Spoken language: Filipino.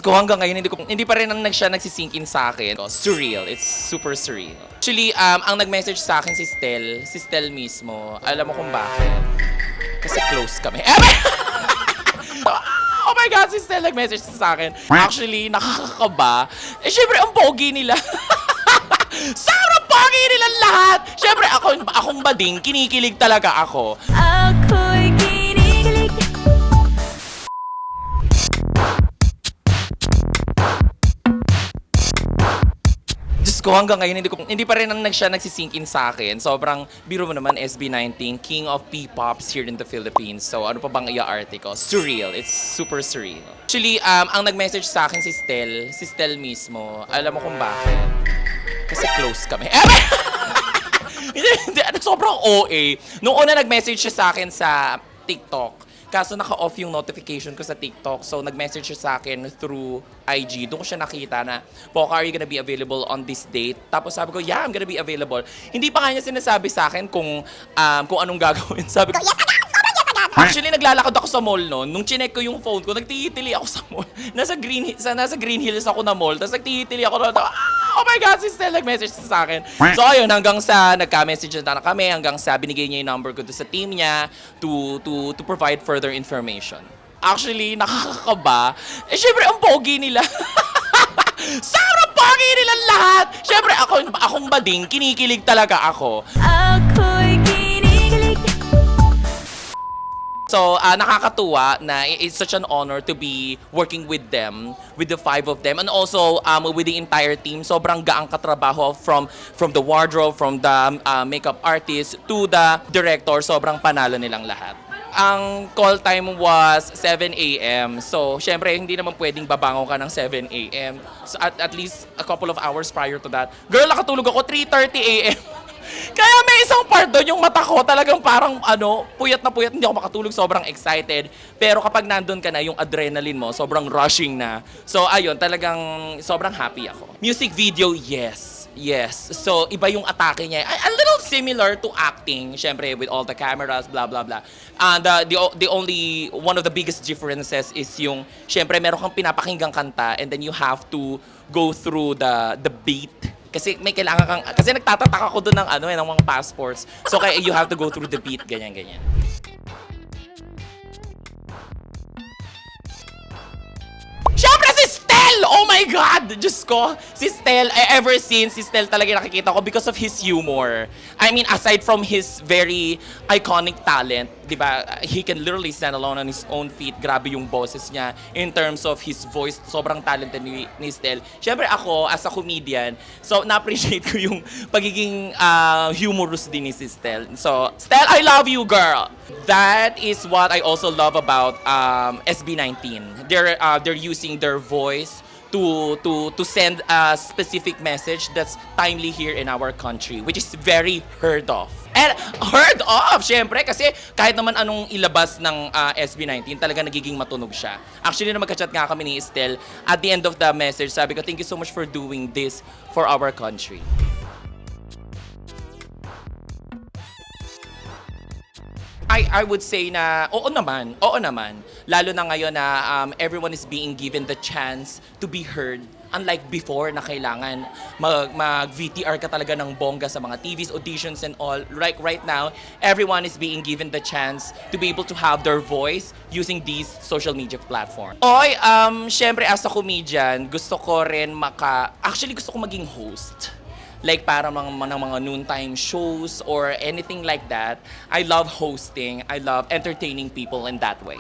ko hanggang ngayon hindi pa rin siya nagsisink in sa akin. Surreal. It's super surreal. Actually, ang nag-message sa akin si Stel mismo. Alam mo kung bakit? Kasi close kami. Oh my God, si Stel nag-message sa akin. Actually, nakakakaba. Syempre, ang pogi nila. Sobrang pogi nilang lahat. Syempre, akong bading, kinikilig talaga ako. Ako'y kinikilig. Diyos ko, hanggang ngayon hindi pa rin siya nagsisink in sa akin. Sobrang biro mo naman, SB19, King of P-Pops here in the Philippines. So ano pa bang i-arte ko? Surreal. It's super surreal. Actually, ang nag-message sa akin si Stel mismo. Alam mo kung bakit? Kasi close kami. Hindi, sobrang OA. Noong una nag-message siya sa akin sa TikTok. Kaso naka-off yung notification ko sa TikTok. So, nag-message siya sa akin through IG. Doon ko siya nakita na, Poca, are you gonna be available on this date? Tapos sabi ko, yeah, I'm gonna be available. Hindi pa nga niya sinasabi sa akin kung anong gagawin. Sabi ko, yes, agad! Sobrang yes, agad! Actually, naglalakad ako sa mall noon. Nung chinek ko yung phone ko, nagtitili ako sa mall. Nasa Green Hills ako na mall. Tapos nagtitili ako na, oh my God, si Stel nag-message sa akin. So ayun, hanggang sa nagka-message na kami, hanggang sa binigay niya yung number ko sa team niya to provide further information. Actually, nakakakaba. Syempre, ang pogi nila. Sobrang pogi nilang lahat. Syempre, akong bading, kinikilig talaga ako. Ako'y kinikilig. So, nakakatuwa na it's such an honor to be working with them, with the 5 of them, and also with the entire team. Sobrang gaang katrabaho from the wardrobe, from the makeup artist, to the director. Sobrang panalo nilang lahat. Ang call time was 7 a.m. So, syempre, hindi naman pwedeng babangon ka ng 7 a.m. So, at least a couple of hours prior to that. Girl, nakatulog ako 3:30 a.m. Kaya may isang part doon, yung mata ko talagang parang puyat na puyat, hindi ako makatulog, sobrang excited. Pero kapag nandun ka na, yung adrenaline mo, sobrang rushing na. So ayun, talagang sobrang happy ako. Music video, yes. Yes. So iba yung atake niya. A little similar to acting, syempre with all the cameras, blah blah blah. And the only one of the biggest differences is yung syempre meron kang pinapakinggang kanta and then you have to go through the beat. Kasi may kailangan kang, kasi nagtatataka ako doon ng mga passports. So kaya you have to go through the beat, ganyan. Siyempre si Stel! Oh my God! Diyos ko! Si Stel, ever since, si Stel talaga nakikita ko because of his humor. I mean, aside from his very iconic talent, di ba, he can literally stand alone on his own feet. Grabe yung boses niya. In terms of his voice, sobrang talented ni Stel. Siyempre ako, as a comedian, so na-appreciate ko yung pagiging humorous din ni si Stel. So, Stel, I love you, girl! That is what I also love about SB19. They're using their voice to send a specific message that's timely here in our country, which is very heard of. And heard of, syempre, kasi kahit naman anong ilabas ng SB19, talaga nagiging matunog siya. Actually, na magka-chat nga kami ni Stel, at the end of the message, sabi ko, thank you so much for doing this for our country. I would say na oo naman. Lalo na ngayon na everyone is being given the chance to be heard. Unlike before na kailangan mag-VTR ka talaga ng bongga sa mga TVs, auditions and all. Like right now, everyone is being given the chance to be able to have their voice using these social media platforms. Syempre as a comedian, gusto ko rin actually gusto ko maging host. Like para mga noontime shows or anything like that. I love hosting. I love entertaining people in that way.